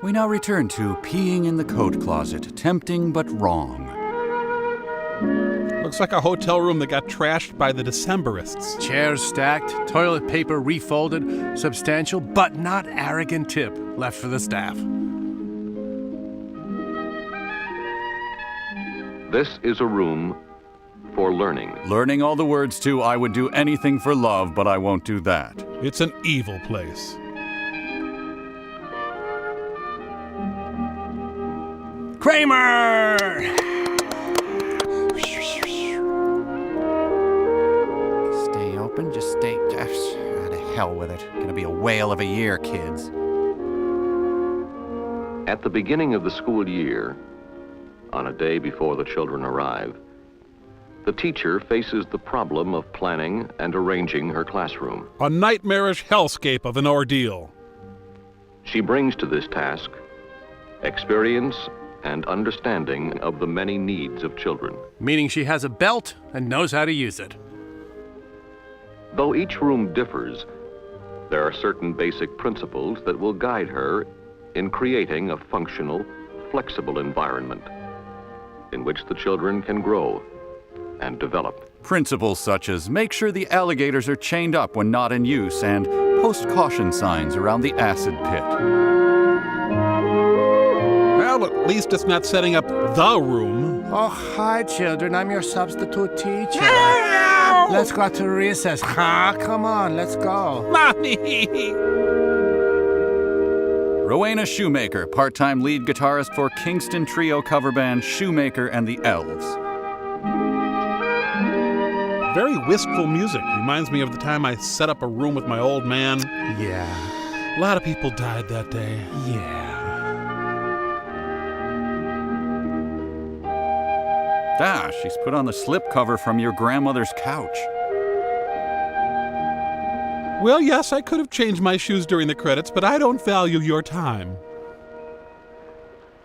We now return to peeing in the coat closet, tempting but wrong. Looks like a hotel room that got trashed by the Decemberists. Chairs stacked, toilet paper refolded, substantial but not arrogant tip left for the staff. This is a room for learning. Learning all the words to I would do anything for love, but I won't do that. It's an evil place. Kramer! Stay open, just stay... to hell with it. Gonna be a whale of a year, kids. At the beginning of the school year, on a day before the children arrive, the teacher faces the problem of planning and arranging her classroom. A nightmarish hellscape of an ordeal. She brings to this task experience and understanding of the many needs of children. Meaning she has a belt and knows how to use it. Though each room differs, there are certain basic principles that will guide her in creating a functional, flexible environment in which the children can grow and develop. Principles such as make sure the alligators are chained up when not in use and post caution signs around the acid pit. Well, at least it's not setting up the room. Oh, hi, children. I'm your substitute teacher. Let's go to recess. Come on, let's go. Mommy! Rowena Shoemaker, part-time lead guitarist for Kingston trio cover band Shoemaker and the Elves. Very wistful music. Reminds me of the time I set up a room with my old man. Yeah. A lot of people died that day. Yeah. Ah, she's put on the slipcover from your grandmother's couch. Well, yes, I could have changed my shoes during the credits, but I don't value your time.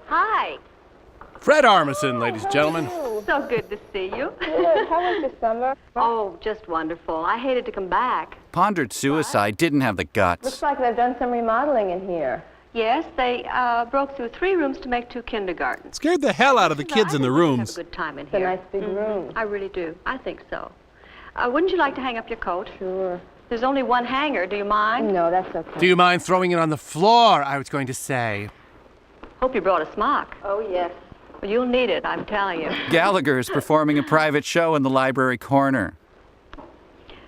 Hi. Fred Armisen, ladies and gentlemen. So good to see you. Good. How was your summer? Oh, just wonderful. I hated to come back. Pondered suicide, didn't have the guts. Looks like they've done some remodeling in here. Yes, they broke through 3 rooms to make 2 kindergartens. Scared the hell out of the kids in the Have rooms. a good time in It's a here. nice big room. I really do. I think so. Wouldn't you like to hang up your coat? Sure. There's only one hanger. Do you mind? No, that's okay. Do you mind throwing it on the floor, I was going to say. Hope you brought a smock. Oh, yes. Well, you'll need it, I'm telling you. Gallagher's performing a private show in the library corner.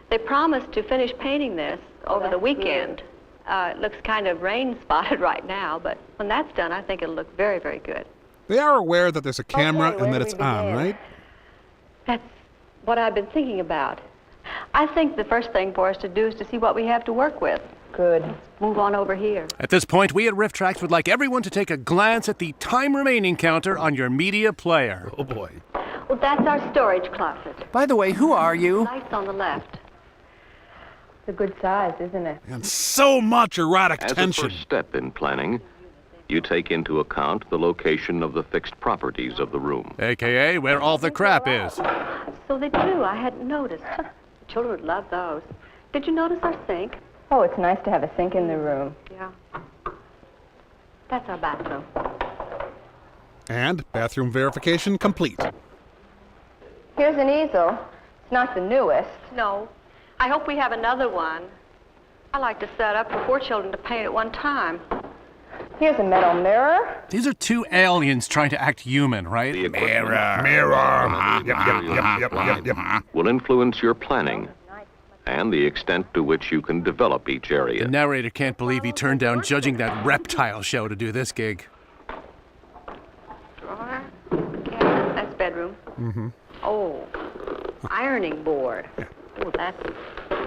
They promised to finish painting this over the that's weekend. It looks kind of rain-spotted right now, but when that's done, I think it'll look very, very good. They are aware that there's a camera Okay, where and that do it's we on, begin? right? That's what I've been thinking about. I think the first thing for us to do is to see what we have to work with. Good. Move on over here. At this point, we at Riff Tracks would like everyone to take a glance at the time remaining counter on your media player. Oh, boy. Well, that's our storage closet. By the way, who are you? Lights on the left. It's a good size, isn't it? And so much erotic As a tension. first step in planning, you take into account the location of the fixed properties of the room. AKA where all the crap is. So they do. I hadn't noticed. The children would love those. Did you notice our sink? Oh, it's nice to have a sink in the room. Yeah. That's our bathroom. And bathroom verification complete. Here's an easel. It's not the newest. No. I hope we have another one. I like to set up for 4 children to paint at one time. Here's a metal mirror. These are 2 aliens trying to act human, right? The equipment Yep. will influence your planning and the extent to which you can develop each The area. narrator can't believe he turned down judging that reptile show to do this gig. Drawer. Cabinet. That's bedroom. Mm-hmm. Oh. Ironing board. Oh, that's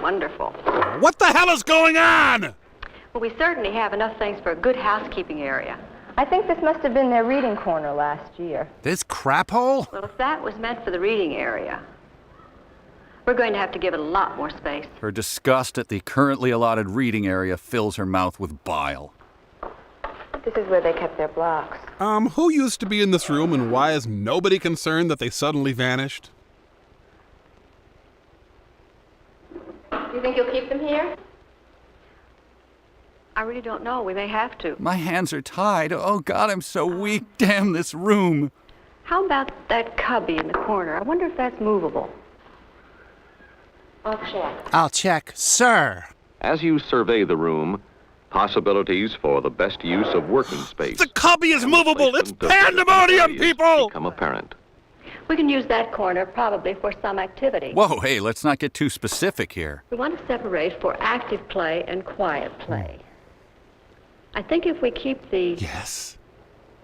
wonderful. What the hell is going on? Well, we certainly have enough things for a good housekeeping area. I think this must have been their reading corner last year. This crap hole? Well, if that was meant for the reading area, we're going to have to give it a lot more space. Her disgust at the currently allotted reading area fills her mouth with bile. This is where they kept their blocks. Who used to be in this room and why is nobody concerned that they suddenly vanished? Do you think you'll keep them here? I really don't know. We may have to. My hands are tied. Oh, God, I'm so weak. Damn this room. How about that cubby in the corner? I wonder if that's movable. I'll check. I'll check, sir. As you survey the room, possibilities for the best use of working space. The cubby is movable! It's Placement of pandemonium, space people! Become apparent. We can use that corner probably for some activity. Whoa, hey, let's not get too specific here. We want to separate for active play and quiet play. I think if we keep the Yes.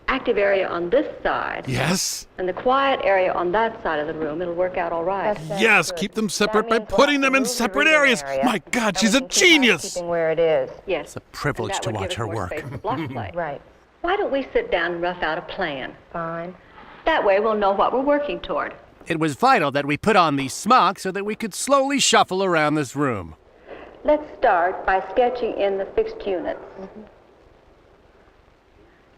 active area on this side Yes. and the quiet area on that side of the room, it'll work out all right. Yes, keep them separate by putting them in separate areas. My God, she's a genius! Keeping where it is. Yes. It's a privilege to watch her work. Block play. Right. Why don't we sit down and rough out a plan? Fine. That way we'll know what we're working toward. It was vital that we put on these smocks so that we could slowly shuffle around this room. Let's start by sketching in the fixed units.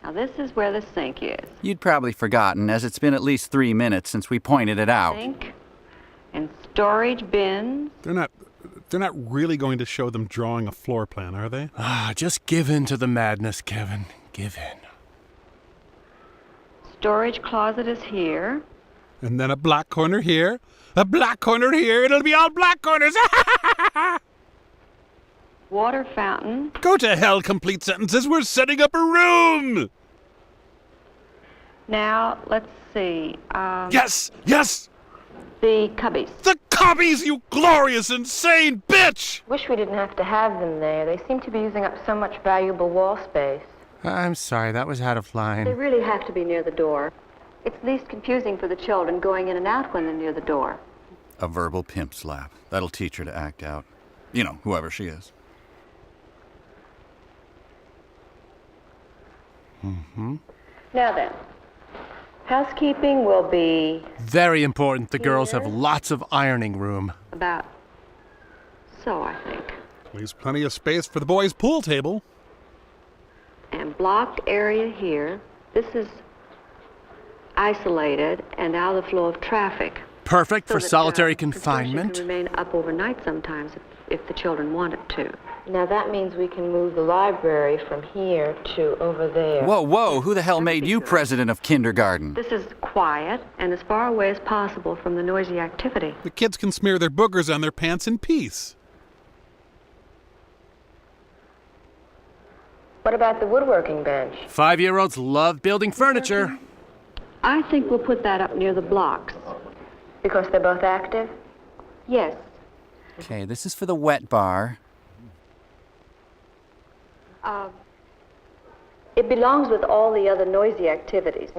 Now this is where the sink is. You'd probably forgotten, as it's been at least 3 minutes since we pointed it out. Sink and storage bins. They're not really going to show them drawing a floor plan, are they? Ah, just give in to the madness, Kevin. Give in. Storage closet is here. And then a black corner here, a black corner here. It'll be all black corners. Water fountain. Go to hell, complete sentences. We're setting up a room. Now, let's see. Yes, yes. The cubbies. The cubbies, you glorious, insane bitch. Wish we didn't have to have them there. They seem to be using up so much valuable wall space. I'm sorry, that was out of They line. really have to be near the door. It's least confusing for the children going in and out when they're near the door. A verbal pimp slap. That'll teach her to act out. You know, whoever she is. Now then, housekeeping will be Very important the girls have lots of ironing room. about so, I think. Leaves plenty of space for the boys' pool table. And blocked area here. This is isolated and out of the flow of traffic. Perfect So for that, solitary construction confinement. can remain up overnight sometimes if the children want it to. Now that means we can move the library from here to over there. Whoa, whoa, who the hell made you president of kindergarten? This is quiet and as far away as possible from the noisy activity. The kids can smear their boogers on their pants in peace. What about the woodworking bench? 5-year-olds love building furniture. I think we'll put that up near the blocks. Because they're both active? Yes. Okay, this is for the wet bar. It belongs with all the other noisy activities.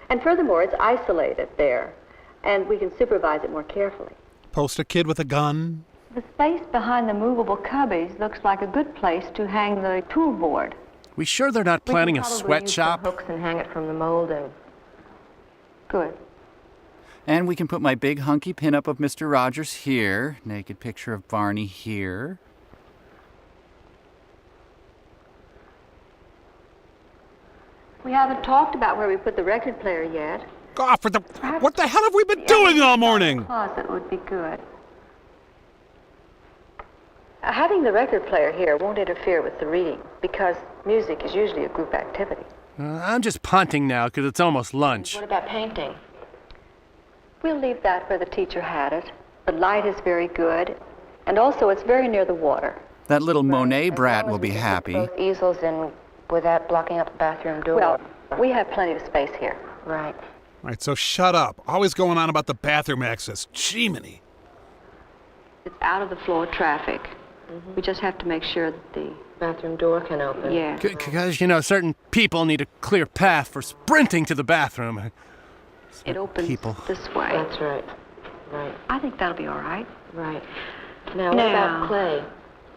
And furthermore, it's isolated there, and we can supervise it more carefully. Post a kid with a gun. The space behind the movable cubbies looks like a good place to hang the tool board. We sure they're not We planning can a probably sweatshop? use some hooks and hang it from the molding. Good. And we can put my big hunky pinup of Mr. Rogers here. Naked picture of Barney here. We haven't talked about where we put the record player yet. God, what the hell have we been doing all morning? Closet would be good. Having the record player here won't interfere with the reading because music is usually a group activity. I'm just punting now because it's almost lunch. What about painting? We'll leave that where the teacher had it. The light is very good, and also it's very near the water. That little Monet As brat long as will we be can happy. put both easels in without blocking up the bathroom door. Well, we have plenty of space here. Right. Right, so shut up. Always going on about the bathroom access. Jiminy. It's out of the flow of traffic. We just have to make sure that the... Bathroom door can open. Yeah. Because, you know, certain people need a clear path for sprinting to the bathroom. It opens people. this way. That's right. Right. I think that'll be all right. Right. Now, what about clay?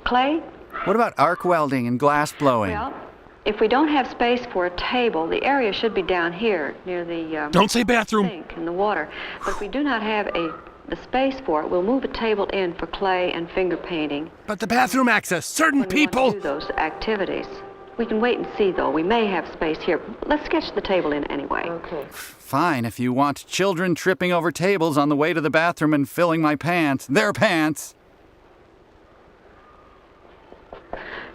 Clay? What about arc welding and glass blowing? Well, if we don't have space for a table, the area should be down here near the Don't say bathroom. sink and the water. But if we do not have the space for it, we'll move a table in for clay and finger painting. But the bathroom access, certain When we want people... to do those activities. We can wait and see, though. We may have space here. Let's sketch the table in anyway. Okay. Fine, if you want children tripping over tables on the way to the bathroom and filling my pants. Their pants.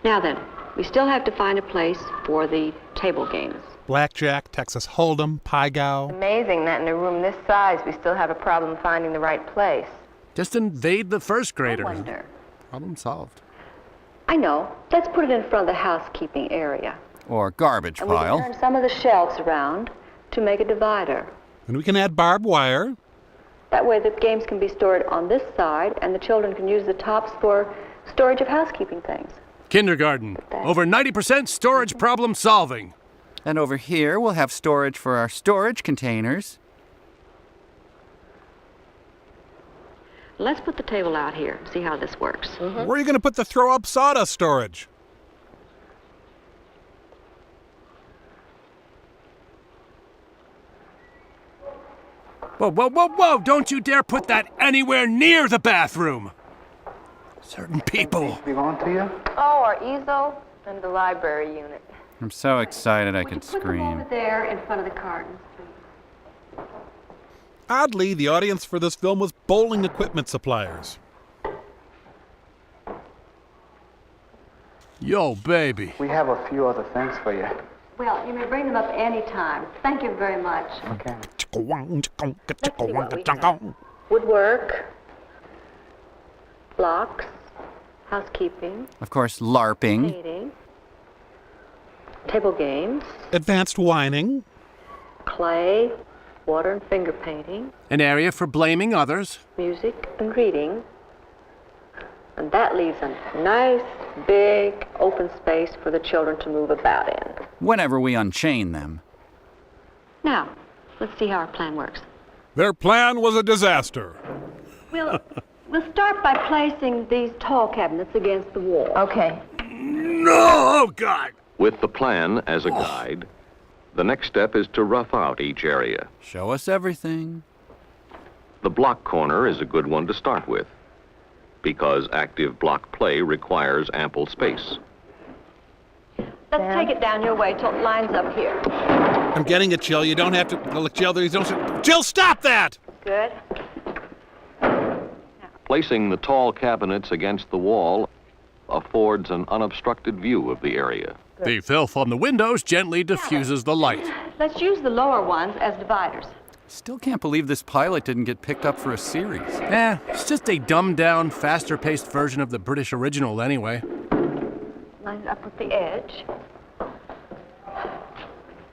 Now then, We still have to find a place for the table games. Blackjack, Texas Hold'em, Pai-Gow. Amazing that in a room this size we still have a problem finding the right place. Just invade the first I graders. wonder. Problem solved. I know. Let's put it in front of the housekeeping area. Or garbage And we can pile. turn some of the shelves around to make a divider. And we can add barbed wire. That way the games can be stored on this side and the children can use the tops for storage of housekeeping things. Kindergarten. Over 90% storage problem solving. And over here, we'll have storage for our storage containers. Let's put the table out here and see how this works. Where are you going to put the throw-up sawdust storage? Whoa, whoa, whoa, whoa! Don't you dare put that anywhere near the bathroom! Certain people. Oh, our easel and the library unit. I'm so excited I Would you could put them over scream. there in front of the cartons, please? Oddly, the audience for this film was bowling equipment suppliers. Yo, baby. We have a few other things for you. Well, you may bring them up any time. Thank you very much. Okay. Let's see what we have. Woodwork, blocks, housekeeping, Of course, LARPing. painting, table games, Advanced whining. clay, water and finger painting, An area for blaming others. music and reading. And that leaves a nice, big, open space for the children to move about in. Whenever we unchain them. Now, let's see how our plan works. Their plan was a disaster. We'll start by placing these tall cabinets against the wall. Okay. No! Oh, God! With the plan as a guide, the next step is to rough out each area. Show us everything. The block corner is a good one to start with, because active block play requires ample space. Let's take it down your way till it lines up here. I'm getting it, Jill. You don't have to... Look, Jill, Jill, stop that! Good. Placing the tall cabinets against the wall affords an unobstructed view of the area. The filth on the windows gently diffuses the light. Let's use the lower ones as dividers. Still can't believe this pilot didn't get picked up for a series. It's just a dumbed-down, faster-paced version of the British original anyway. Line it up with the edge.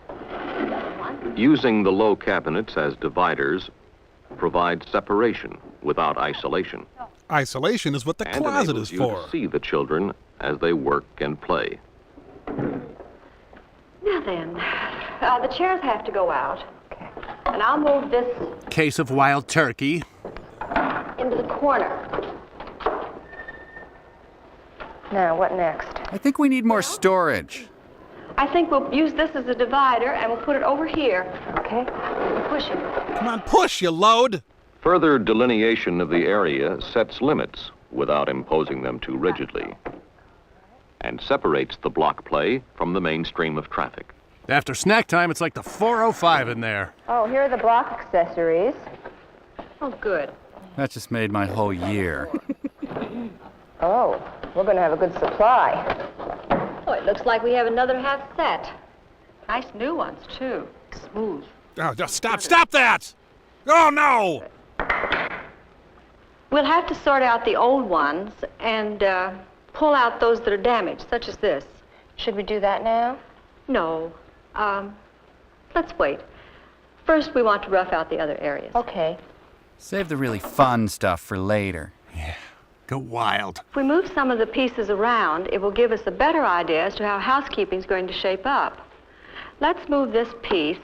The other one. Using the low cabinets as dividers provides separation without isolation, Isolation is what the and closet enables is you for. to see the children as they work and play. Now then, the chairs have to go out. Okay. And I'll move this Case of wild turkey. into the corner. Now, what next? I think we need more storage. I think we'll use this as a divider and we'll put it over here. Okay. Push it. Come on, push, you load! Further delineation of the area sets limits without imposing them too rigidly, and separates the block play from the mainstream of traffic. After snack time, it's like the 4:05 in there. Oh, here are the block accessories. Oh, good. That just made my whole year. Oh, we're going to have a good supply. Oh, it looks like we have another half set. Nice new ones, too. Smooth. Oh, just stop that! Oh, no! We'll have to sort out the old ones and pull out those that are damaged, such as this. Should we do that now? No. Let's wait. First, we want to rough out the other areas. Okay. Save the really fun stuff for later. Go wild. If we move some of the pieces around, it will give us a better idea as to how housekeeping is going to shape up. Let's move this piece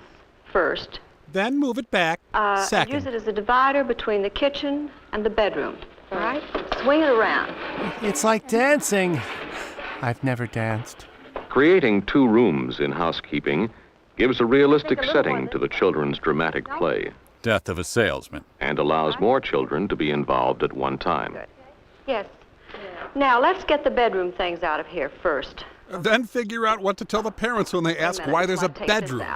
first. Then move it back. And Second. use it as a divider between the kitchen and the bedroom. All right? Swing it around. It's like dancing. I've never danced. Creating two rooms in housekeeping gives a realistic Take a little setting more to the children's dramatic play Death of a salesman. and allows more children to be involved at one time. Good. Yes. Now, let's get the bedroom things out of here first. Then figure out what to tell the parents when they ask why there's a bedroom.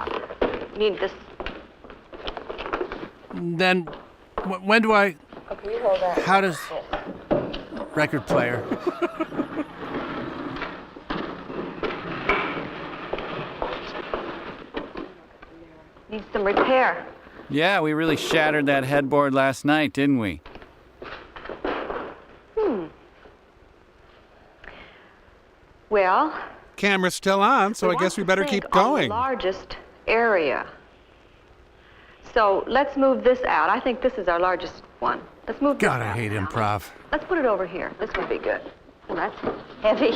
Need this. Then, when do I... Okay, you hold that. How does... Record player. Needs some repair. Yeah, we really shattered that headboard last night, didn't we? Well, Camera's still on, so I guess we better keep On going. the largest area. So let's move this out. I think this is our largest one. Let's move this God, I out hate now. improv. Let's put it over here. This would be good. Well, that's heavy.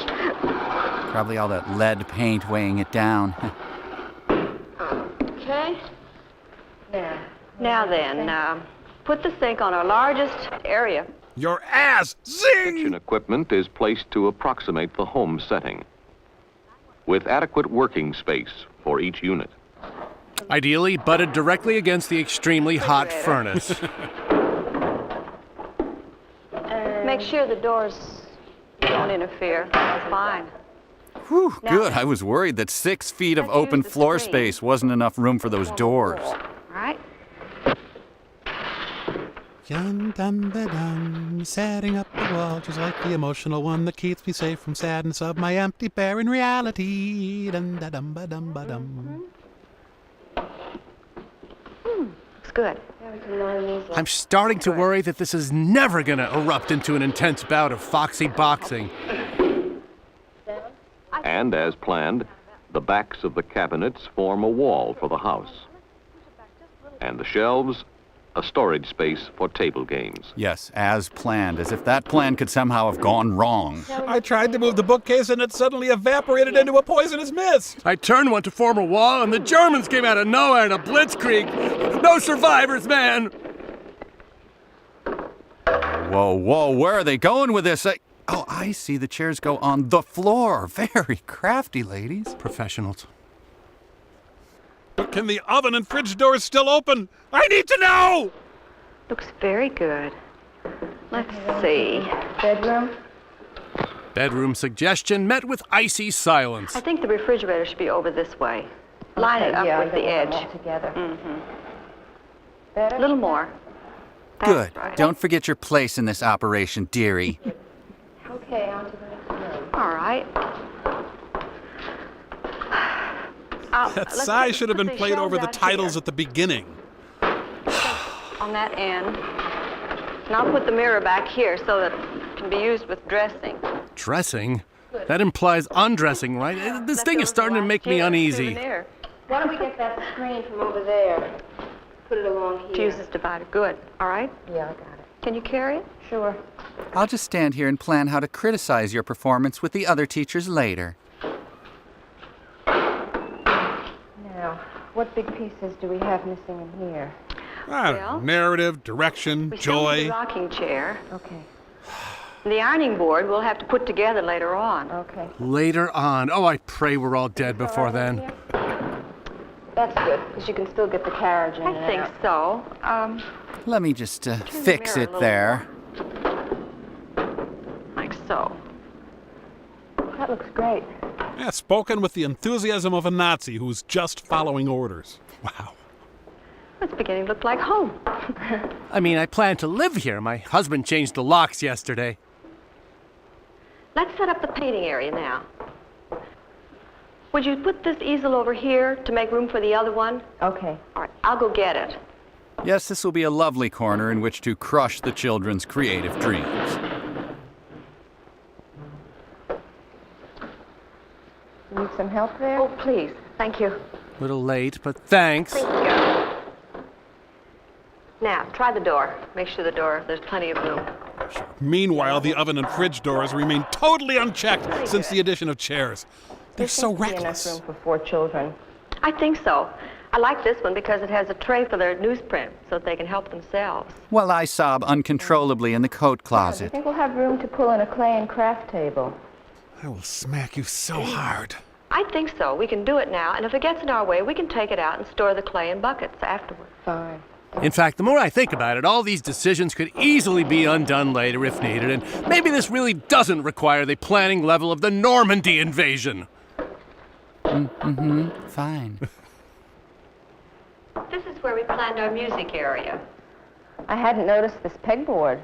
Probably all that lead paint weighing it down. Okay. Now then, put the sink on our largest area. Your ass! Zing! Kitchen equipment is placed to approximate the home setting, with adequate working space for each unit. Ideally, butted directly against the extremely hot furnace. Make sure the doors don't interfere. That's fine. Whew, Now good. then. I was worried that 6 feet of Let's open use the floor screen. space wasn't enough room for those doors. All right. Dum-dum-ba-dum, setting up the wall, just like the emotional one that keeps me safe from sadness of my empty, barren reality. Dum-da-dum-ba-dum-ba-dum. Looks good. I'm starting to worry that this is never going to erupt into an intense bout of foxy boxing. And as planned, the backs of the cabinets form a wall for the house. And the shelves, a storage space for table games. Yes, as planned, as if that plan could somehow have gone wrong. I tried to move the bookcase and it suddenly evaporated into a poisonous mist. I turned one to form a wall, and the Germans came out of nowhere in a blitzkrieg. No survivors, man! Whoa, whoa, where are they going with this? Oh, I see the chairs go on the floor. Very crafty, ladies. Professionals. But can the oven and fridge doors still open? I need to know! Looks very good. Let's see. Bedroom? Bedroom suggestion met with icy silence. I think the refrigerator should be over this way. Line it up yeah, with the edge. All together. A little more. Good. That's right. Don't forget your place in this operation, dearie. Okay, on to the next room. All right. That Let's sigh put should have been the played over shelves the out titles here at the beginning. on that end. And I'll put the mirror back here so that it can be used with dressing. Dressing? That implies undressing, right? This thing is starting to make me uneasy. Souvenir. Why don't we get that screen from over there? Put it along here. Fuse is divided. Good. All right. Yeah, I got it. Can you carry it? Sure. I'll just stand here and plan how to criticize your performance with the other teachers later. Now, what big pieces do we have missing in here? I don't know, Well, narrative, direction, We still need joy. the rocking chair. Okay. The ironing board we'll have to put together later on. Okay. Later on. Oh, I pray we're all dead before then. That's good, because you can still get the carriage in I and think out. so. Let me just the fix mirror a it little there. Like so. That looks great. Yeah, spoken with the enthusiasm of a Nazi who's just following orders. Wow. It's beginning to look like home. I mean, I plan to live here. My husband changed the locks yesterday. Let's set up the painting area now. Would you put this easel over here to make room for the other one? Okay. All right, I'll go get it. Yes, this will be a lovely corner in which to crush the children's creative dreams. Need some help there? Oh, please. Thank you. Little late, but thanks. Thank you. Now, try the door. Make sure there's plenty of room. Meanwhile, the oven and fridge doors remain totally unchecked since the addition of chairs. They're so There seems to be reckless. enough room for 4 children. I think so. I like this one because it has a tray for their newsprint so that they can help themselves. While I sob uncontrollably in the coat I closet. think we'll have room to pull in a clay and craft table. I will smack you so hard. I think so. We can do it now, and if it gets in our way, we can take it out and store the clay in buckets afterward. Fine. In fact, the more I think about it, all these decisions could easily be undone later if needed, and maybe this really doesn't require the planning level of the Normandy invasion. Fine. This is where we planned our music area. I hadn't noticed this pegboard.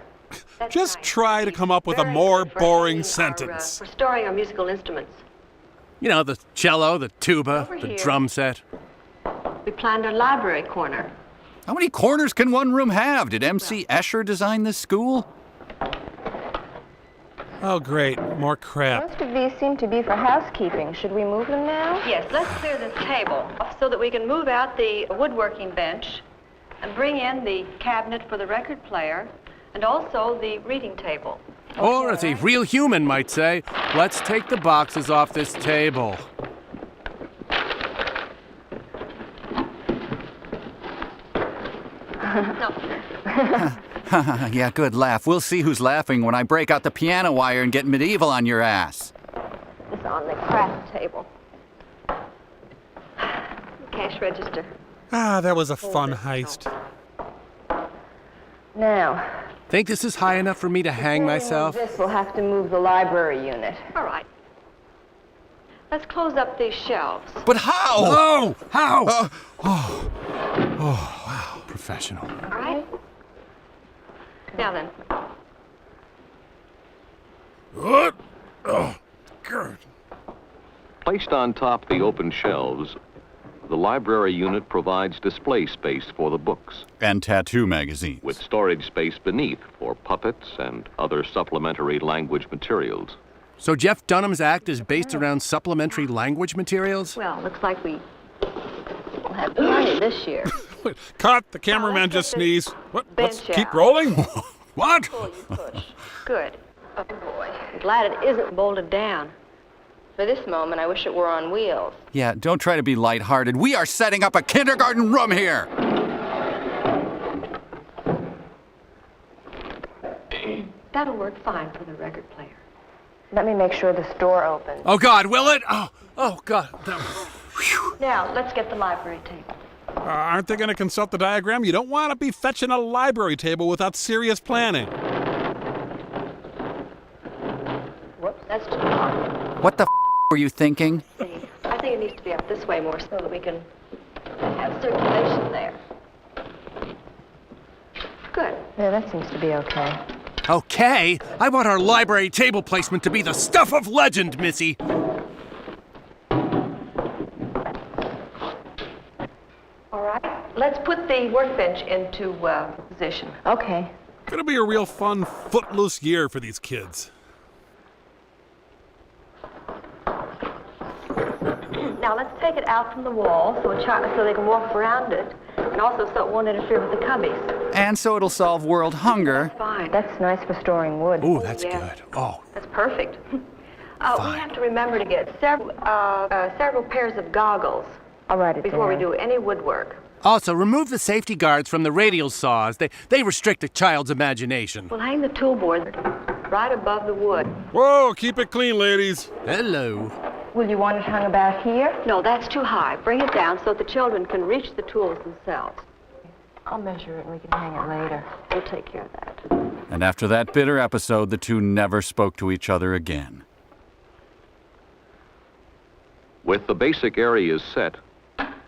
That's Just nice. try to come up with a Very more good for boring hanging sentence. for storing our musical instruments. You know, the cello, the tuba, Over the here. drum set. we planned a library corner. How many corners can one room have? Did M.C. Escher design this school? Oh, great. More crap. Most of these seem to be for housekeeping. Should we move them now? Yes, let's clear this table so that we can move out the woodworking bench and bring in the cabinet for the record player and also the reading table. Or, as a real human might say, let's take the boxes off this table. Yeah, good laugh. We'll see who's laughing when I break out the piano wire and get medieval on your ass. It's on the craft table. Cash register. Ah, that was a fun heist. Now, Think this is high enough for me to hang myself? this will have to move the library unit. All right. Let's close up these shelves. But how? Oh! How? Wow. Professional. All right? Now then. What? Oh, good. Placed on top the open shelves, the library unit provides display space for the books, And tattoo magazines. with storage space beneath for puppets and other supplementary language materials. So Jeff Dunham's act is based around supplementary language materials? Well, looks like we'll have plenty this year. Cut! The cameraman just sneezed. What? Let's Bench keep out. rolling? What? Pull, you push. Good. Oh, boy. I'm glad it isn't bolted down. For this moment, I wish it were on wheels. Yeah, don't try to be lighthearted. We are setting up a kindergarten room here. That'll work fine for the record player. Let me make sure this door opens. Oh, God, will it? Oh, God. Now, let's get the library table. Aren't they going to consult the diagram? You don't want to be fetching a library table without serious planning. Whoops, that's too far. What the were you thinking? I think it needs to be up this way more so that we can have circulation there. Good. Yeah, that seems to be okay. Okay, I want our library table placement to be the stuff of legend, Missy. All right. Let's put the workbench into position. Okay. Gonna be a real fun, footloose year for these kids. Now let's take it out from the wall so they can walk around it, and also so it won't interfere with the cubbies. And so it'll solve world hunger. Fine. That's nice for storing wood. Ooh, that's Yeah. good. Oh, That's perfect. We have to remember to get several pairs of goggles I'll write it before we down. do any woodwork. also, remove the safety guards from the radial saws. They restrict a child's imagination. We'll hang the toolboard right above the wood. Whoa, keep it clean, ladies. Hello. Will you want it hung about here? No, that's too high. Bring it down so the children can reach the tools themselves. I'll measure it and we can hang it later. We'll take care of that. And after that bitter episode, the two never spoke to each other again. With the basic areas set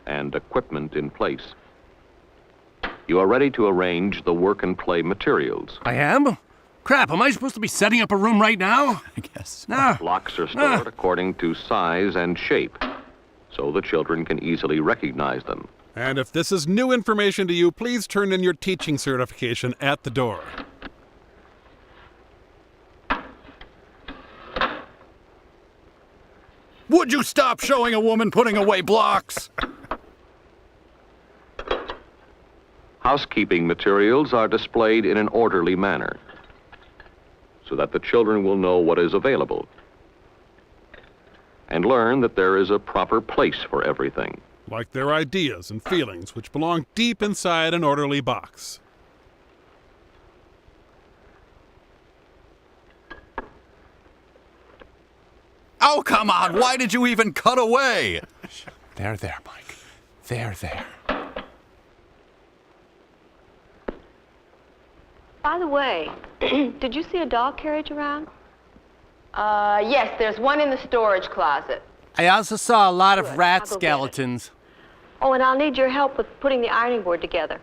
and equipment in place, you are ready to arrange the work and play materials. I am? Crap, am I supposed to be setting up a room right now? I guess. Ah. Blocks are stored according to size and shape, so the children can easily recognize them. And if this is new information to you, please turn in your teaching certification at the door. Would you stop showing a woman putting away blocks? Housekeeping materials are displayed in an orderly manner, so that the children will know what is available and learn that there is a proper place for everything. Like their ideas and feelings, which belong deep inside an orderly box. Oh, come on. Why did you even cut away? There, Mike. There. By the way, did you see a doll carriage around? Yes, there's one in the storage closet. I also saw a lot of Good. rat I'll go get it. skeletons. Oh, and I'll need your help with putting the ironing board together.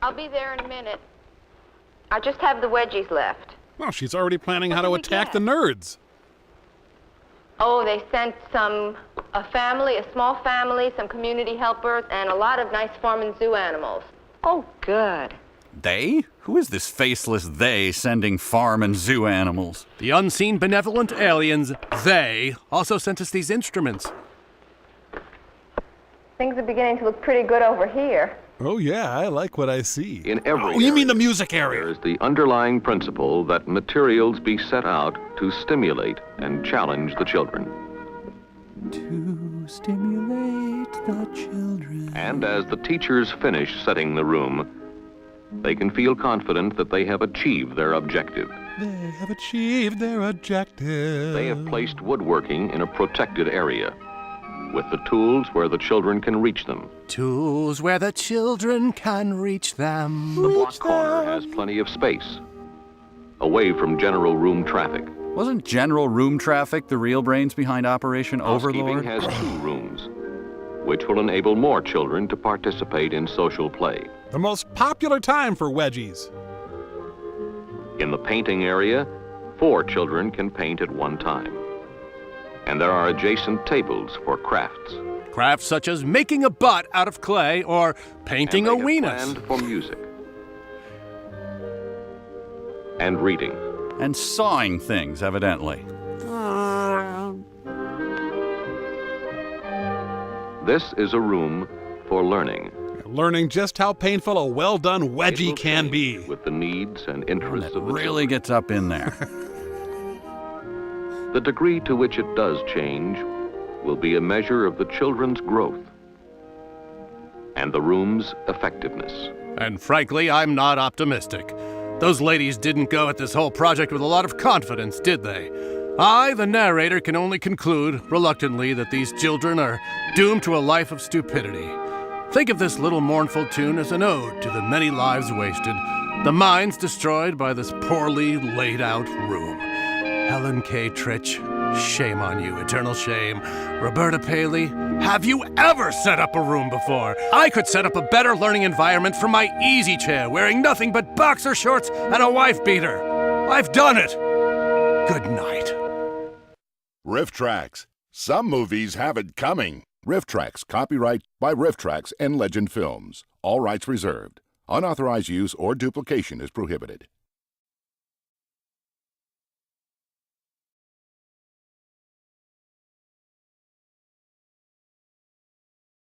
I'll be there in a minute. I just have the wedgies left. Well, she's already planning how What to did we attack get? the nerds. Oh, they sent a small family, some community helpers, and a lot of nice farm and zoo animals. Oh, good. They? Who is this faceless they sending farm and zoo animals? The unseen benevolent aliens, they, also sent us these instruments. Things are beginning to look pretty good over here. Oh, yeah, I like what I see. In every Oh, you mean the area, music area? There is the underlying principle that materials be set out to stimulate and challenge the children. To stimulate the children. And as the teachers finish setting the room, they can feel confident that they have achieved their objective. They have achieved their objective. They have placed woodworking in a protected area, with the tools where the children can reach them. Tools where the children can reach them. The block corner has plenty of space, away from general room traffic. Wasn't general room traffic the real brains behind Operation Overlord? Housekeeping has 2 rooms, which will enable more children to participate in social play. The most popular time for wedgies. In the painting area, 4 children can paint at one time. And there are adjacent tables for crafts. Crafts such as making a butt out of clay or painting a And they have weenus. planned for music and reading. And sawing things, evidently. This is a room for learning. Learning just how painful a well-done It wedgie will can change be. with the needs and interests That of the really children. gets up in there. The degree to which it does change will be a measure of the children's growth and the room's effectiveness. And frankly, I'm not optimistic. Those ladies didn't go at this whole project with a lot of confidence, did they? I, the narrator, can only conclude, reluctantly, that these children are doomed to a life of stupidity. Think of this little mournful tune as an ode to the many lives wasted, the minds destroyed by this poorly laid out room. Helen K. Tritch, shame on you, eternal shame. Roberta Paley, have you ever set up a room before? I could set up a better learning environment from my easy chair, wearing nothing but boxer shorts and a wife beater. I've done it. Good night. Riff Tracks. Some movies have it coming. Riff Tracks, copyright by Riff Tracks and Legend Films. All rights reserved. Unauthorized use or duplication is prohibited.